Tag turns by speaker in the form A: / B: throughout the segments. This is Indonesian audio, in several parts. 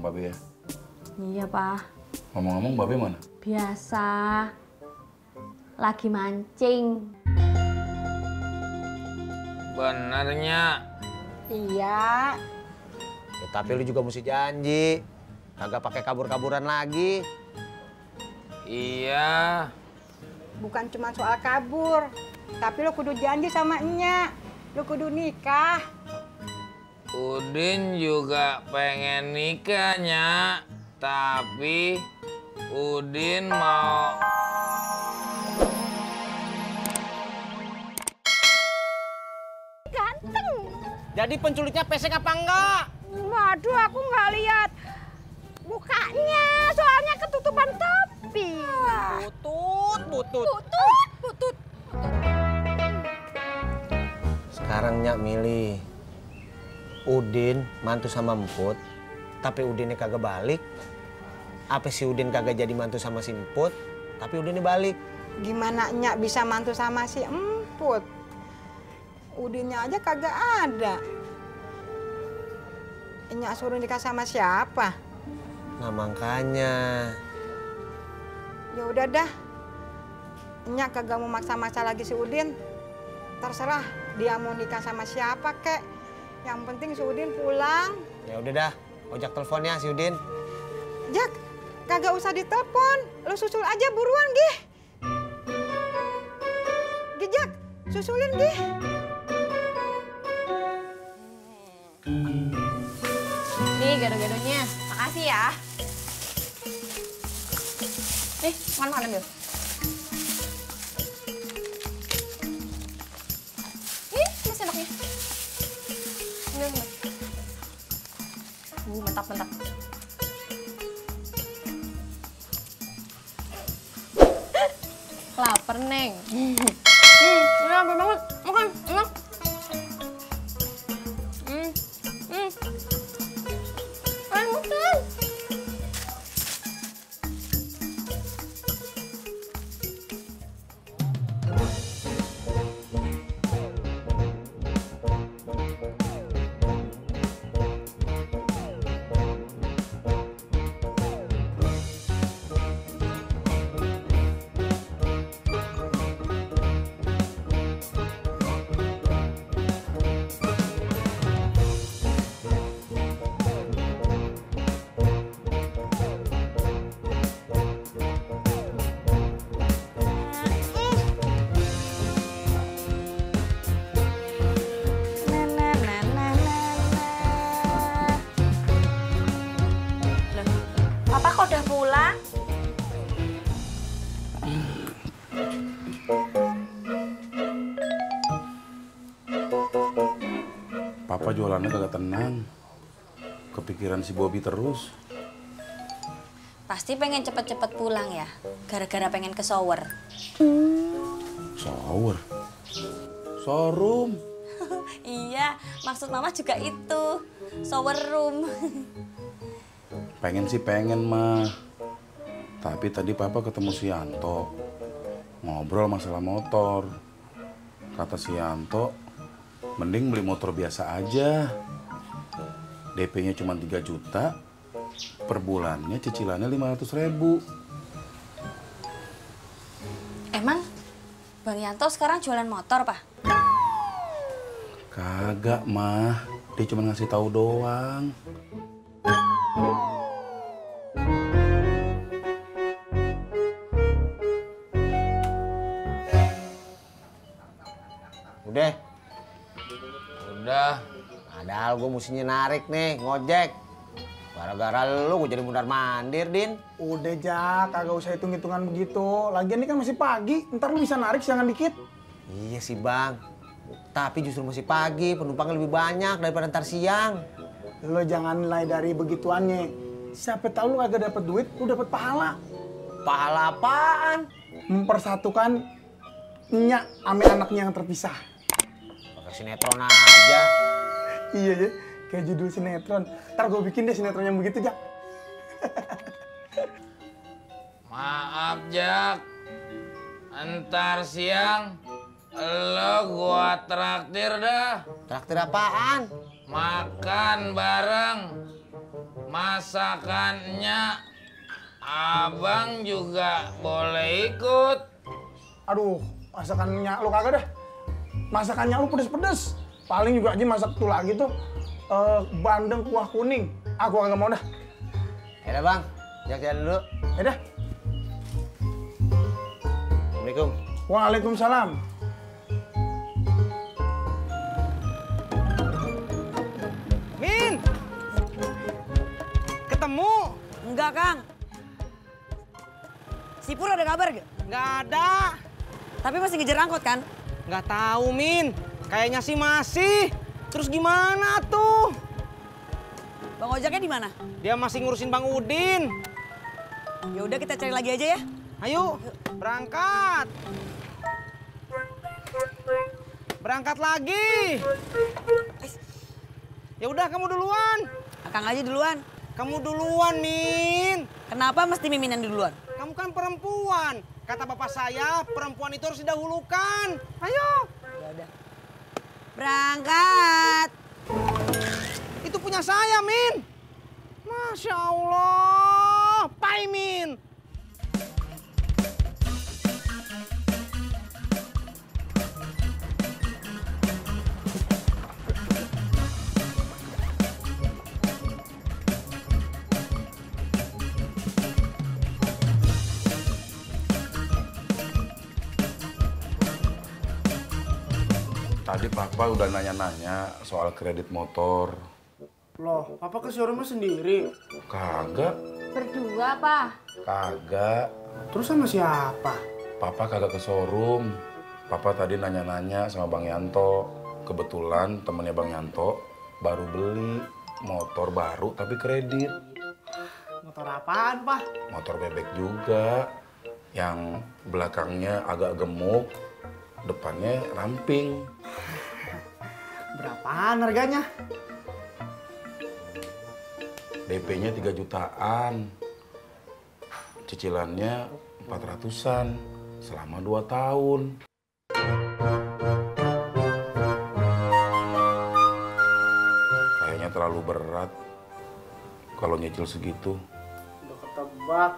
A: sama Babe ya.
B: Iya, Pak.
A: Ngomong-ngomong Babe mana?
B: Biasa. Lagi mancing.
C: Benernya.
D: Iya.
E: Ya, tapi lu juga mesti janji. Kagak pakai kabur-kaburan lagi.
C: Iya.
D: Bukan cuma soal kabur. Tapi lo kudu janji sama Enya. Lo kudu nikah.
C: Udin juga pengen nikahnya. Tapi Udin mau...
D: Ganteng.
E: Jadi penculiknya pesek apa enggak?
D: Waduh, aku nggak lihat mukanya. Soalnya ketutupan topi.
E: Butut, butut.
D: Butut, butut.
E: Sekarang Nyak milih. Udin mantu sama Emput, tapi Udinnya kagak balik. Apa si Udin kagak jadi mantu sama si Emput, tapi Udinnya balik.
D: Gimana Enya bisa mantu sama si Emput? Udinnya aja kagak ada. Enya suruh nikah sama siapa?
E: Nah makanya.
D: Ya udah dah. Enya kagak mau maksa-maksa lagi si Udin. Terserah dia mau nikah sama siapa kek. Yang penting si Udin pulang.
E: Ya udah dah, ojak teleponnya si Udin.
D: Jak, kagak usah ditelepon. Lo susul aja buruan, Gih. Jak, susulin, Gih.
B: Nih gado-gadonya.
F: Makasih ya. Nih, makan ambil. Nih, ini sendoknya. Ambil. Mantap.
B: Lapar, Neng.
F: Ini lapar banget. Makan, enak. Ayo makan.
B: Papa kok udah pulang?
A: Papa jualannya kagak tenang. Kepikiran si Bobby terus.
F: Pasti pengen cepet-cepet pulang ya, gara-gara pengen ke shower.
A: Shower. Showroom.
F: Iya, maksud mama juga itu, shower room.
A: Pengen sih pengen mah. Tapi tadi Papa ketemu si Yanto. Ngobrol masalah motor. Kata si Yanto, mending beli motor biasa aja. DP-nya cuma 3 juta. Per bulannya cicilannya 500.000.
F: Emang Bang Yanto sekarang jualan motor, Pak?
A: Kagak mah. Dia cuma ngasih tahu doang.
E: Udah.
C: Udah.
E: Padahal gue mestinya narik nih, ngojek. Gara-gara lu gue jadi mundar-mandir, Din.
G: Udah, Jak, kagak usah hitung-hitungan begitu. Lagian ini kan masih pagi, ntar lu bisa narik siangan dikit.
E: Iya sih, Bang. Tapi justru masih pagi, penumpangnya lebih banyak daripada ntar siang.
G: Lo jangan nilai dari begituannya. Siapa tahu lu kagak dapet duit, lu dapet pahala.
E: Pahala apaan?
G: Mempersatukan Nya ame anaknya yang terpisah.
E: Pakai sinetron aja.
G: Iya ya, kayak judul sinetron. Ntar gue bikin deh sinetron yang begitu, Jak.
C: Maaf, Jak. Entar siang lo gua traktir dah.
E: Traktir apaan?
C: Makan bareng. masakannya abang juga boleh ikut.
G: Aduh, masakannya lu kagak dah. Masakannya lu pedes-pedes. Paling juga aja masak tuh lagi tuh bandeng kuah kuning. Aku kagak mau dah.
E: Ya bang, jalan dulu.
G: Ya dah.
E: Assalamualaikum.
G: Waalaikumsalam.
H: Min! Ketemu?
I: Enggak, Kang. Si Pur ada kabar gak?
H: Nggak ada.
I: Tapi masih ngejar angkot kan?
H: Nggak tahu, Min. Kayaknya sih masih. Terus gimana tuh?
I: Bang Ojaknya di mana?
H: Dia masih ngurusin Bang Udin.
I: Ya udah kita cari lagi aja ya.
H: Ayo, berangkat. Berangkat lagi. Ya udah, kamu duluan.
I: Akang aja duluan.
H: Kamu duluan, Min.
I: Kenapa mesti Mimin yang duluan?
H: Kamu kan perempuan. Kata bapak saya, perempuan itu harus didahulukan. Ayo.
I: Ya udah. Berangkat.
H: Itu punya saya, Min. Masya Allah. Pai, Min.
A: Tadi papa udah nanya-nanya soal kredit motor.
G: Loh, papa ke showroomnya sendiri?
A: Kagak.
B: Berdua, Pak.
A: Kagak.
G: Terus sama siapa?
A: Papa kagak ke showroom. Papa tadi nanya-nanya sama Bang Yanto. Kebetulan temennya Bang Yanto baru beli motor baru tapi kredit.
G: Motor apaan, Pak?
A: Motor bebek juga. Yang belakangnya agak gemuk, depannya ramping.
G: Berapaan harganya?
A: DP-nya 3 jutaan. Cicilannya 400-an selama 2 tahun. Kayaknya terlalu berat kalau nyicil segitu.
G: Udah ketebak.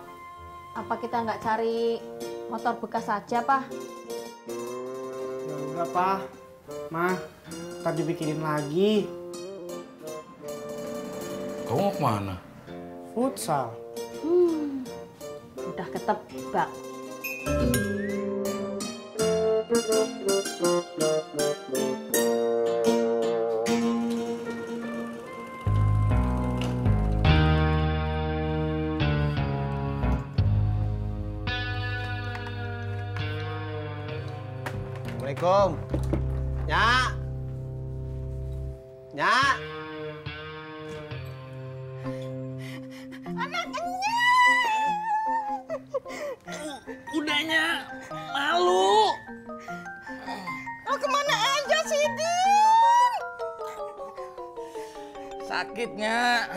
B: Apa kita nggak cari motor bekas saja, Pak?
G: Ya udah, Pak. Mah, ntar dibikinin lagi.
A: Kamu mau kemana?
G: Futsal.
B: Udah ketebak.
E: Assalamualaikum. Nyak. Nyak.
C: Udahnya malu.
D: Lo kemana aja sih, Din?
C: Sakitnya.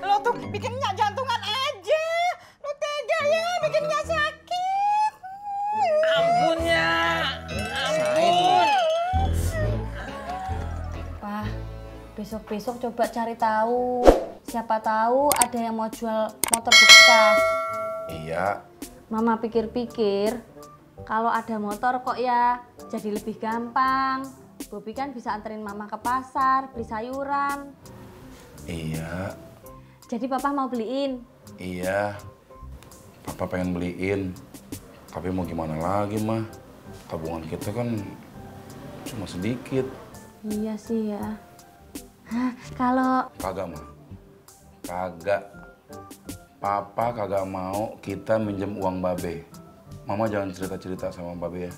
D: Lo tuh bikinnya jantungan aja. Lo tega ya bikinnya sakit.
C: Ampunnya. Ampun.
B: Pak, besok-besok coba cari tahu. Siapa tahu ada yang mau jual motor bekas.
A: Iya.
B: Mama pikir-pikir, kalau ada motor kok ya jadi lebih gampang. Bobi kan bisa anterin Mama ke pasar, beli sayuran.
A: Iya.
B: Jadi Papa mau beliin?
A: Iya. Papa pengen beliin. Tapi mau gimana lagi, Mah? Tabungan kita kan cuma sedikit.
B: Iya sih ya. Hah, kalau...
A: Kagak, Mah. Kagak. Papa kagak mau kita minjem uang Babe. Mama jangan cerita-cerita sama Babe ya.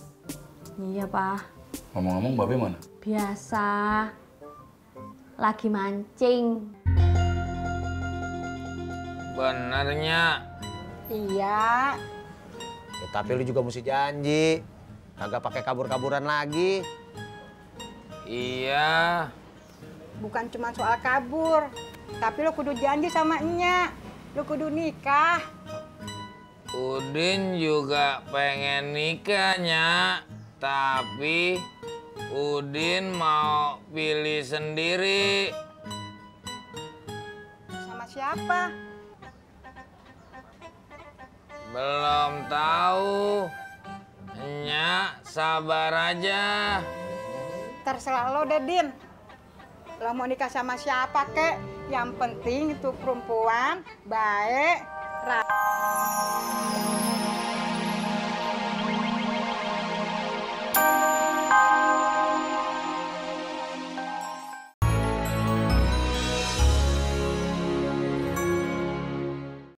B: Iya, Pak.
A: Ngomong-ngomong Babe mana?
B: Biasa. Lagi mancing.
C: Benernya.
D: Iya.
E: Ya, tapi lu juga mesti janji. Kagak pakai kabur-kaburan lagi.
C: Iya.
D: Bukan cuma soal kabur. Tapi lo kudu janji sama Nya. Lo kudu nikah.
C: Udin juga pengen nikahnya, tapi Udin mau pilih sendiri.
D: Sama siapa?
C: Belum tahu. Nyak, sabar aja.
D: Terserah lo deh, Din. Lo mau nikah sama siapa, kek? Yang penting itu perempuan baik,